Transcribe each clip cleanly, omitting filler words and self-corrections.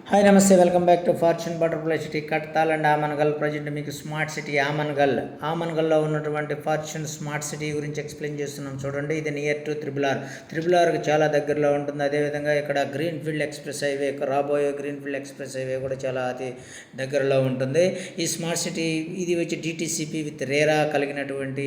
Hi నమస్తే, welcome back to Fortune Butterfly City Kadthal and Amangal. Present మీకు smart city ఆమన్గల్లో ఉన్నటువంటి ఫార్చ్యూన్ స్మార్ట్ సిటీ గురించి ఎక్స్ప్లెయిన్ చేస్తున్నాం. చూడండి, ఇది నియర్ టు త్రిబుల్ ఆర్కి చాలా దగ్గరలో ఉంటుంది. అదేవిధంగా ఇక్కడ గ్రీన్ఫీల్డ్ ఎక్స్ప్రెస్ హైవే, రాబోయే గ్రీన్ఫీల్డ్ ఎక్స్ప్రెస్ హైవే కూడా చాలా అతి దగ్గరలో ఉంటుంది. ఈ స్మార్ట్ సిటీ ఇది వచ్చి డిటిసిపి విత్ రేరా కలిగినటువంటి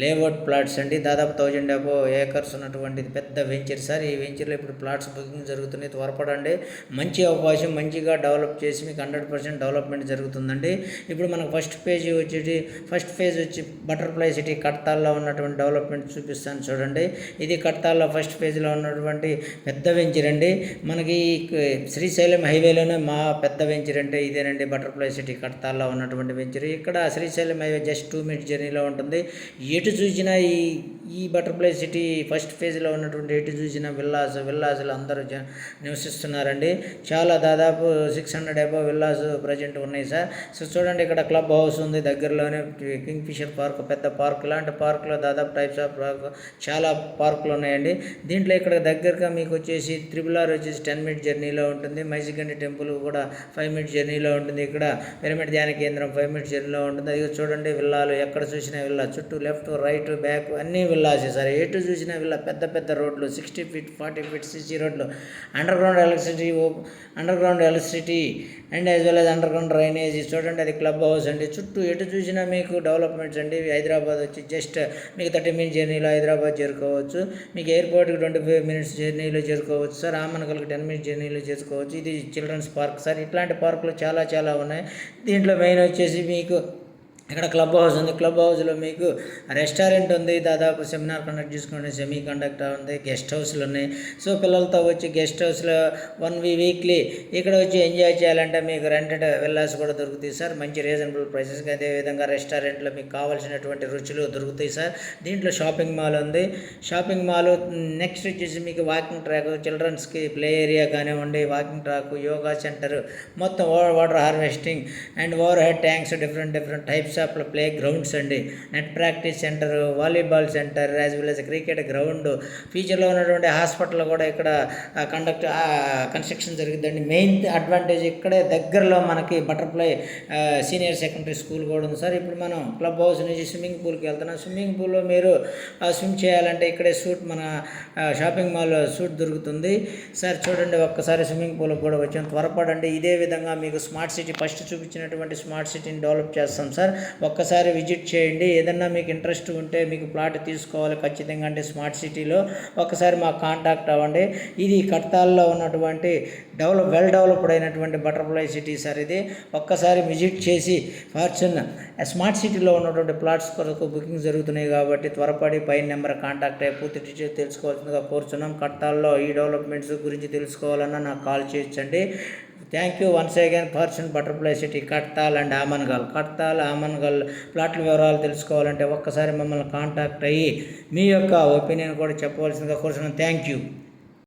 లేఅవుట్ ప్లాట్స్ అండి. దాదాపు 1000 అబోవ్ ఏకర్స్ ఉన్నటువంటి పెద్ద వెంచర్ సార్. ఈ వెంచర్లో ఇప్పుడు ప్లాట్స్ బుకింగ్ జరుగుతున్నాయి. త్వరపడండి, మంచి అవకాశం, మంచిగా డెవలప్ చేసి మీకు 100% డెవలప్మెంట్ జరుగుతుందండి. ఇప్పుడు మనకు ఫస్ట్ ఫేజ్ వచ్చి బటర్ఫ్లై సిటీ కట్తాల్లో ఉన్నటువంటి డెవలప్మెంట్ చూపిస్తాను. చూడండి, ఇది కట్తాల్లో ఫస్ట్ ఫేజ్లో ఉన్నటువంటి పెద్ద వెంచర్ అండి. మనకి శ్రీశైలం హైవేలోనే మా పెద్ద వెంచర్ అంటే ఇదేనండి, బటర్ఫ్లై సిటీ కట్తాల్లో ఉన్నటువంటి వెంచర్. ఇక్కడ శ్రీశైలం హైవే జస్ట్ 2 minutes జర్నీలో ఉంటుంది. ఎటు చూసినా ఈ బటర్ఫ్లై సిటీ ఫస్ట్ ఫేజ్లో ఉన్నటువంటి ఎటు చూసినా విల్లాసులు అందరూ నివసిస్తున్నారండి. చాలా దాదాపు 600 అబోవ్ విల్లాస్ ప్రజెంట్ ఉన్నాయి సార్. సో చూడండి, ఇక్కడ క్లబ్ హౌస్ ఉంది, దగ్గరలోనే కింగ్ ఫిషర్ పార్క్, పెద్ద పార్క్. ఇలాంటి పార్కులో దాదాపు టైప్స్ ఆఫ్ చాలా పార్కులు ఉన్నాయండి. దీంట్లో ఇక్కడ దగ్గరగా మీకు వచ్చేసి త్రిబుల్-ఆర్ వచ్చేసి 10 minutes జర్నీలో ఉంటుంది. మైసిగండి టెంపుల్ కూడా 5 minutes జర్నీలో ఉంటుంది. ఇక్కడ పిరమిడ్ ధ్యాన కేంద్రం 5 minutes జర్నీలో ఉంటుంది. అది చూడండి, విల్లాలు ఎక్కడ చూసినా విల్లా, చుట్టూ లెఫ్ట్ రైట్ బ్యాక్ అన్నీ విల్లాసే సార్. ఎటు చూసినా విల్లా, పెద్ద పెద్ద రోడ్లు, 60 feet 40 feet సిసి రోడ్లు, under ground electricity and as well as under ground drainage. చూడండి, అది క్లబ్ హౌస్ అండి. చుట్టూ ఎటు చూసినా మీకు డెవలప్మెంట్స్ అండి. హైదరాబాద్ వచ్చి జస్ట్ మీకు 30 minutes జర్నీలో హైదరాబాద్ చేరుకోవచ్చు. మీకు ఎయిర్పోర్ట్కి 25 minutes జర్నీలో చేరుకోవచ్చు సార్. ఆమన్గల్కి 10 minutes జర్నీలో చేరుకోవచ్చు. ఇది చిల్డ్రన్స్ పార్క్ సార్. ఇట్లాంటి పార్కులు చాలా ఉన్నాయి. దీంట్లో మెయిన్ వచ్చేసి మీకు ఇక్కడ క్లబ్ హౌస్ ఉంది. క్లబ్ హౌస్లో మీకు రెస్టారెంట్ ఉంది, దాదాపు సెమినార్ కండక్ట్ చేసుకునే సెమీ కండక్టర్ ఉంది, గెస్ట్ హౌస్లు ఉన్నాయి. సో పిల్లలతో వచ్చి గెస్ట్ హౌస్లో 1 వీక్లీ ఇక్కడ వచ్చి ఎంజాయ్ చేయాలంటే మీకు రెంటెడ్ విల్లాస్ కూడా దొరుకుతాయి సార్, మంచి రీజనబుల్ ప్రైసెస్కి. అదేవిధంగా రెస్టారెంట్లో మీకు కావాల్సినటువంటి రుచులు దొరుకుతాయి సార్. దీంట్లో షాపింగ్ మాల్ ఉంది. షాపింగ్ మాల్ నెక్స్ట్ వచ్చేసి మీకు వాకింగ్ ట్రాక్, చిల్డ్రన్స్కి ప్లే ఏరియా కానివ్వండి, వాకింగ్ ట్రాక్, యోగా సెంటర్, మొత్తం water harvesting and overhead tanks, different types of play grounds అండి, net practice centre, volleyball centre, as well as cricket ground. ఫ్యూచర్లో ఉన్నటువంటి hospital కూడా ఇక్కడ కన్స్ట్రక్షన్ జరుగుతుందండి. Main advantage ఇక్కడే దగ్గరలో మనకి బటర్ఫ్లై సీనియర్ సెకండరీ స్కూల్ కూడా ఉంది సార్. ఇప్పుడు మనం క్లబ్ హౌస్ నుంచి స్విమ్మింగ్ పూల్కి వెళ్తున్నాం. స్విమ్మింగ్ పూల్లో మీరు స్విమ్ చేయాలంటే ఇక్కడే మన షాపింగ్ మాల్ సూట్ దొరుకుతుంది సార్. చూడండి, ఒక్కసారి స్విమ్మింగ్ పూల్కి కూడా వచ్చాం. త్వరపడండి. ఇదే విధంగా మీకు స్మార్ట్ సిటీ ఫస్ట్ చూపించినటువంటి స్మార్ట్ సిటీని డెవలప్ చేస్తాం సార్. ఒక్కసారి విజిట్ చేయండి. ఏదన్నా మీకు ఇంట్రెస్ట్ ఉంటే, మీకు ప్లాట్ తీసుకోవాలి ఖచ్చితంగా అంటే స్మార్ట్ సిటీలో, ఒక్కసారి మాకు కాంటాక్ట్ అవ్వండి. ఇది కట్తాల్లో ఉన్నటువంటి వెల్ డెవలప్డ్ అయినటువంటి బటర్ఫ్లై సిటీ సార్. ఇది ఒక్కసారి విజిట్ చేసి ఫార్చ్యూన్ స్మార్ట్ సిటీలో ఉన్నటువంటి ప్లాట్స్ కొరకు బుకింగ్ జరుగుతున్నాయి కాబట్టి త్వరపడి పైన నెంబర్ కాంటాక్ట్ అయ్యి పూర్తి డీటెయిల్స్ తెలుసుకోవాల్సిందిగా కోరుచున్నాం. కట్తాల్లో ఈ డెవలప్మెంట్స్ గురించి తెలుసుకోవాలన్నా నాకు కాల్ చేయొచ్చండి. Thank you once again Fortune Butterfly City Kadthal and Amangal ప్లాట్ల వివరాలు తెలుసుకోవాలంటే ఒక్కసారి మమ్మల్ని కాంటాక్ట్ అయ్యి మీ యొక్క ఒపీనియన్ కూడా చెప్పవలసిందిగా కోరుతున్నాను. Thank you.